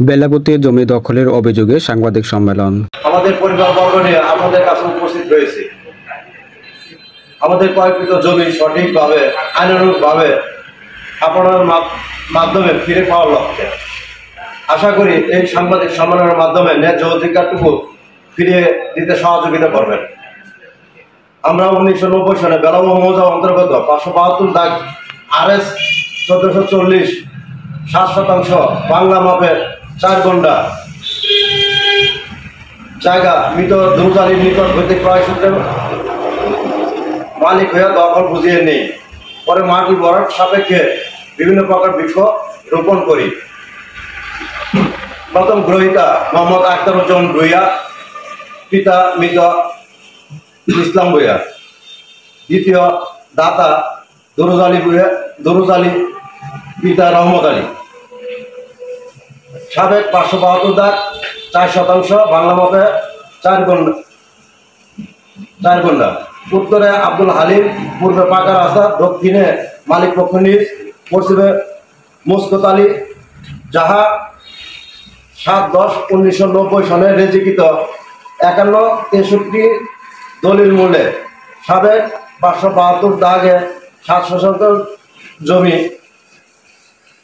বেলাবতীর জমি দখলের অভিযোগে সাংবাদিক সম্মেলন। আমাদের পরিবারবর্গ নিয়ে আমাদের কাছে উপস্থিত রয়েছে। আমাদের ক্রয়কৃত জমি সঠিকভাবে আইনানুগভাবে আপনার মাধ্যমে ফিরে পাওয়ার লক্ষ্যে আশা করি এই সাংবাদিক সম্মেলনের মাধ্যমে ন্যায্য অধিকারটুকু ফিরিয়ে দিতে সহযোগিতা করবেন। আমরা 1990 সালে বেলাবো মৌজা অন্তর্গত 572 দাগ RS 1440 7% বাংলা মাপের 4 গন্ডা জায়গা মৃত দুজালির নিকট হইতে ক্রয় সূত্রে মালিক হইয়া দখল বুঝিয়ে নেই। পরে মাটি ভরাট সাপেক্ষে বিভিন্ন প্রকার বৃক্ষ রোপণ করি। প্রথম গ্রহীতা মোহাম্মদ আখতারুজ্জামান ভূঁইয়া, পিতা মৃত ইসলাম ভূঁইয়া। দ্বিতীয় দাতা দরুজ আলী, পিতা রহমত আলী। সাবেক 572 দাগ 4% বাংলা মাপে 4 গন্ডা। উত্তরে আব্দুল হালিম, পূর্বে পাকা রাস্তা, দক্ষিণে মালিক পক্ষ নিজ, পশ্চিমে মুস্কত আলী, যাহা 7/10/1990 সনে রেজিকৃত 51-63 দলিল মূল্যে সাবেক 572 দাগে 7% জমি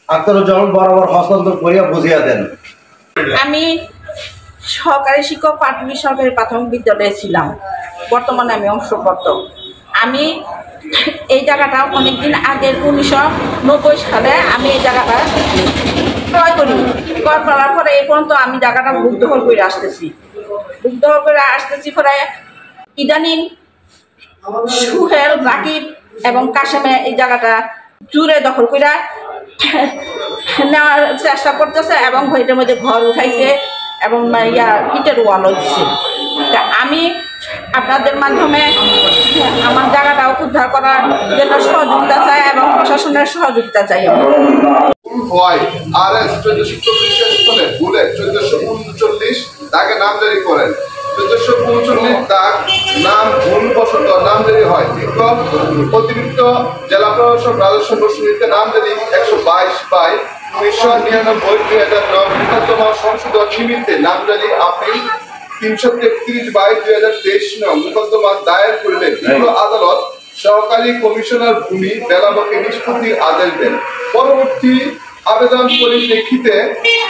আখতারুজ্জামান বরাবর হস্তান্তর করিয়া বুঝিয়া দেন। আমি সহকারী শিক্ষক পাটুলি সরকারি প্রাথমিক বিদ্যালয়ে ছিলাম, বর্তমানে আমি অবসরপ্রাপ্ত। আমি এই জায়গাটা অনেকদিন আগের 1990 সালে আমি এই জায়গাটা ক্রয় করার পরে এই পর্যন্ত আমি জায়গাটা বুক দখল করে আসতেছি। পরে ইদানিং সুহেল, রাকিব এবং কাশেমে এই জায়গাটা জুড়ে দখল করে নেওয়ার চেষ্টা করতেছে এবং এটার মধ্যে ঘর উঠাইছে এবং ইটের ওয়ালও দিচ্ছে। তা আমি আপনাদের মাধ্যমে আমার জায়গাটা উদ্ধার করার জন্য সহযোগিতা চাই এবং প্রশাসনের সহযোগিতা চাই। RS 1440 ভুলে 1439 দাগে নাম জারি করেন। 1439 দাগ নাম ভুলবশত নাম জারি হয়। অতিরিক্ত জেলা প্রশাসক রাজস্ব প্রসূতিতে নাম জারি 122/1999 বৃহত্তম সংশোধন নিমিত্তে নাম জারি আপিল 333/2023 নং মোকদ্দমা দায়ের করলে বিজ্ঞ আদালত সহকারী কমিশনার ভূমি বেলাবকে নিষ্পত্তির আদেশ দেন। পরবর্তী আবেদন পরিপ্রেক্ষিতে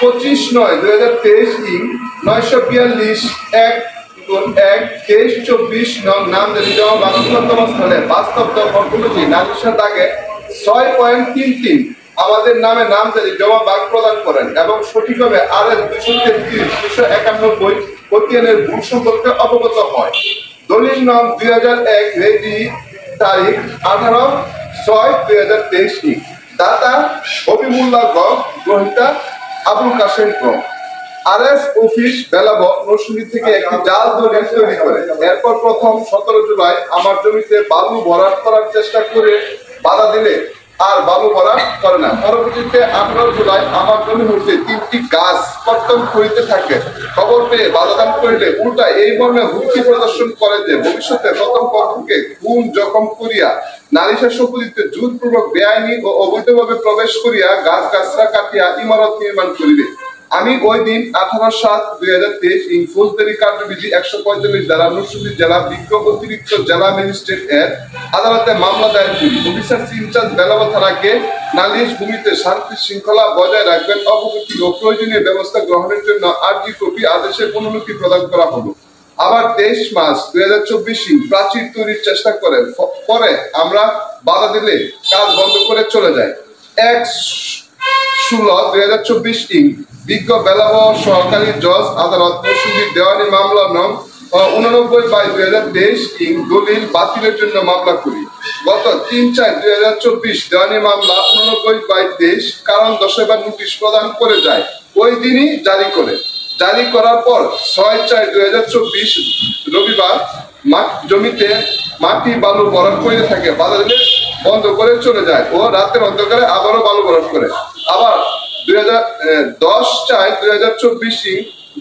25/9/2023 942/1/23/24 নং নামজারি জমা বাস্তবতম স্থলে বাস্তব দখল কমিটি নালিশের দাগে 6.33 আমাদের নামে নামজারি জমা বাগ প্রদান করেন এবং সঠিকভাবে RS 233/291 খতিয়ানের ভূ সম্পর্কে অবগত হয়। দলিল নং 2001 রেডি তারিখ 18/6/2023 দাতা হবিবুল্লাহ গ, গ্রহীতা আবুল কাশেম গ। RS অফিস বেলাবো নরসিংদী থেকে একটি জাল দলিল তৈরি করে। এরপর প্রথম 17 জুলাই আমার জমিতে বালু ভরাট করার চেষ্টা করে বাধা দিলে আর বালু ভরাট করে না। পরবর্তীতে 18 জুলাই আমার জমি হইতে 3টি গাছ কর্তন করিতে থাকে। খবর পেয়ে বাধাদান করিলে উল্টা এই মর্মে হুমকি প্রদর্শন করে যে ভবিষ্যতে প্রথম পক্ষকে খুন জখম করিয়া নালিশের সম্পত্তিতে জোরপূর্বক বেআইনি ও অবৈধভাবে প্রবেশ করিয়া গাছগাছরা কাটিয়া ইমারত নির্মাণ করিবে। আমি ওই দিন 18/7/2023 ফৌজদারি কার্যবিধি 145 দ্বারা নরসিংদী জেলা বিজ্ঞ অতিরিক্ত জেলা ম্যাজিস্ট্রেট এর আদালতে মামলা দায়ের করি। অফিসার ইনচার্জ বেলাবো থানাকে নালিশ ভূমিতে শান্তি শৃঙ্খলা বজায় রাখবেন অবগতি ও প্রয়োজনীয় ব্যবস্থা গ্রহণের জন্য আর্জি কপি আদেশের অনুমতি প্রদান করা হলো। আবার 23 মার্চ 2024 প্রাচীর তৈরির চেষ্টা করে পরে আমরা বাধা দিলে কাজ বন্ধ করে চলে যায়। 1/16/2024 বিজ্ঞ বেলাবো সরকারি জজ আদালত নরসিংদী দেওয়ানি মামলা নং 89/2023 দলিল বাতিলের জন্য মামলা করি। গত 3/4/2024 দেওয়ানি মামলা 89/23 কারণ দর্শাবার নোটিশ প্রদান করে যায়। ওই দিনই জারি করার পর 6/4/2024 রবিবার জমিতে মাটি বালু ভরাট করে থাকে। বাধা দিলে বন্ধ করে চলে যায় ও রাতের অন্ধকারে আবারও বালু ভরাট করে। আবার 10/4/2024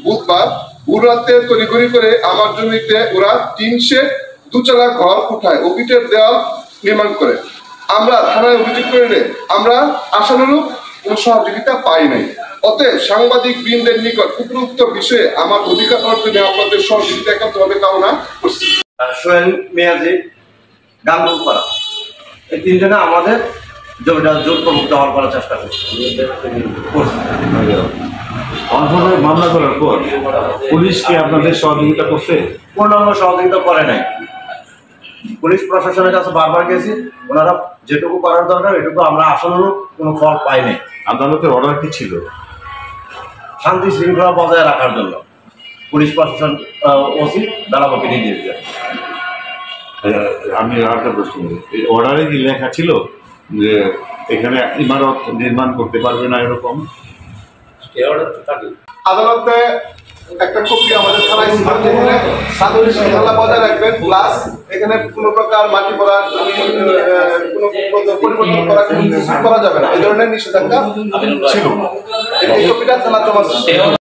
বুধবার ভোর রাতে তড়িঘড়ি করে আমার জমিতে ওরা 3 শেড 2 চালা ঘর উঠায় ও ইটের দেওয়াল নির্মাণ করে। আমরা থানায় অভিযোগ করলে আমরা আশানুরূপ কোনো সহযোগিতা পাই নাই। অতএব সাংবাদিক বৃন্দের নিকট উপরোক্ত বিষয়ে আমার অধিকার অর্জনে আপনাদের সহযোগিতা একান্তভাবে কামনা করছি। সোহেল মিয়াজি, গাঙ্গুল করা, এই তিনজনে আমাদের জমিটা জোরপূর্বক দখল করার চেষ্টা করছে। অনশনের মামলা করার পর পুলিশ কি আপনাদের সহযোগিতা করছে? পূর্ণাঙ্গ সহযোগিতা করে নাই। পুলিশ প্রশাসনের কাছে বারবার গেছি, ওনারা যেটুকু করার দরকার এটুকু আমরা আশানুরূপ কোনো ফল পাইনি। আদালতের অর্ডার কি ছিল? শান্তি শৃঙ্খলা বজায় রাখার জন্য পুলিশ প্রশাসন ওসি বেলাবকে নির্দেশ দেয়। আমি আরেকটা প্রশ্ন করি, এই অর্ডারে কি লেখা ছিল যে এখানে ইমারত নির্মাণ করতে পারবে না এরকম? আদালতে একটা কপি আমাদের থানায় ছিল, যেখানে শান্তি শৃঙ্খলা বজায় রাখবেন, প্লাস এখানে কোনো প্রকার মাটি পড়া কোনো পরিবর্তন করা যাবে না, এই ধরনের নিষেধাজ্ঞা ছিল। এই কপিটা থানা জমা ছিল।